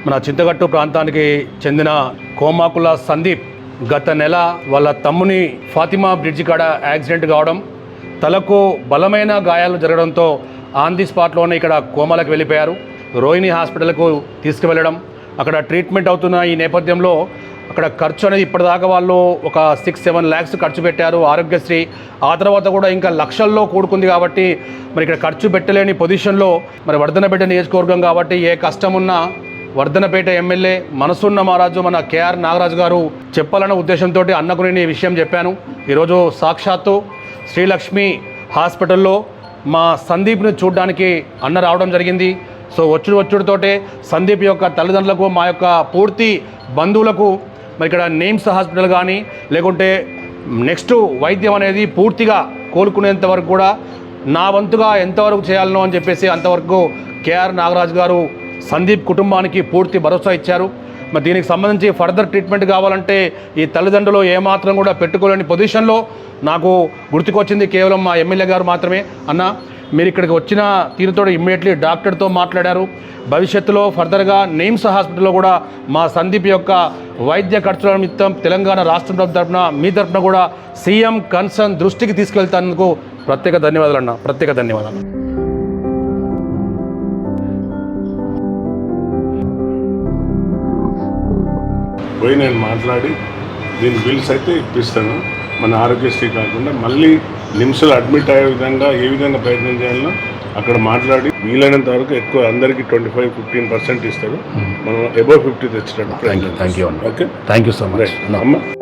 మన చింతగట్టు ప్రాంతానికి చెందిన కోమాకుల సందీప్ గత నెల వాళ్ళ తమ్ముని ఫాతిమా బ్రిడ్జి కాడ యాక్సిడెంట్ కావడం, తలకు బలమైన గాయాలు జరగడంతో ఆన్ ది స్పాట్లోనే ఇక్కడ కోమాలకు వెళ్ళిపోయారు. రోహిణి హాస్పిటల్కు తీసుకువెళ్ళడం, అక్కడ ట్రీట్మెంట్ అవుతున్న ఈ నేపథ్యంలో అక్కడ ఖర్చు అనేది ఇప్పటిదాకా వాళ్ళు ఒక 6-7 lakhs ఖర్చు పెట్టారు ఆరోగ్యశ్రీ. ఆ తర్వాత కూడా ఇంకా లక్షల్లో కూడుకుంది కాబట్టి మరి ఇక్కడ ఖర్చు పెట్టలేని పొజిషన్లో మరి వర్ధనపేట నియోజకవర్గం కాబట్టి ఏ కష్టం ఉన్నా వర్ధనపేట ఎమ్మెల్యే మనసున్న మహారాజు మన కేఆర్ నాగరాజు గారు చెప్పాలన్న ఉద్దేశంతో అన్నకు నేను ఈ విషయం చెప్పాను. ఈరోజు సాక్షాత్తు శ్రీలక్ష్మి హాస్పిటల్లో మా సందీప్ని చూడడానికి అన్న రావడం జరిగింది. సో వచ్చుడుతోటే సందీప్ యొక్క తల్లిదండ్రులకు మా యొక్క పూర్తి బంధువులకు మరి ఇక్కడ నేమ్స్ హాస్పిటల్ కానీ లేకుంటే నెక్స్ట్ వైద్యం అనేది పూర్తిగా కోలుకునేంత వరకు కూడా నా వంతుగా ఎంతవరకు చేయాలనో అని చెప్పేసి అంతవరకు కేఆర్ నాగరాజు గారు సందీప్ కుటుంబానికి పూర్తి భరోసా ఇచ్చారు. మరి దీనికి సంబంధించి ఫర్దర్ ట్రీట్మెంట్ కావాలంటే ఈ తల్లిదండ్రులు ఏమాత్రం కూడా పెట్టుకోలేని పొజిషన్లో నాకు గుర్తుకొచ్చింది కేవలం మా ఎమ్మెల్యే గారు మాత్రమే. అన్న మీరు ఇక్కడికి వచ్చిన తీరుతో ఇమ్మీడియట్లీ డాక్టర్తో మాట్లాడారు. భవిష్యత్తులో ఫర్దర్గా నేమ్స్ హాస్పిటల్లో కూడా మా సందీప్ యొక్క వైద్య ఖర్చుల నిమిత్తం తెలంగాణ రాష్ట్ర ప్రభుత్వం తరఫున మీ తరఫున కూడా సీఎం కన్సర్న్ దృష్టికి తీసుకెళ్తానందుకు ప్రత్యేక ధన్యవాదాలు అన్న, ప్రత్యేక ధన్యవాదాలు. పోయి నేను మాట్లాడి దీని బిల్స్ అయితే ఇప్పిస్తాను. మన ఆరోగ్యశ్రీ కాకుండా మళ్ళీ నిమ్స్లో అడ్మిట్ అయ్యే విధంగా ఏ విధంగా ప్రయత్నం చేయాలో అక్కడ మాట్లాడి వీలైనంత వరకు ఎక్కువ అందరికీ 25-15% ఇస్తారు. మనం అబౌవ్ 50 తెచ్చినట్టు. Thank you. Okay, thank you so much.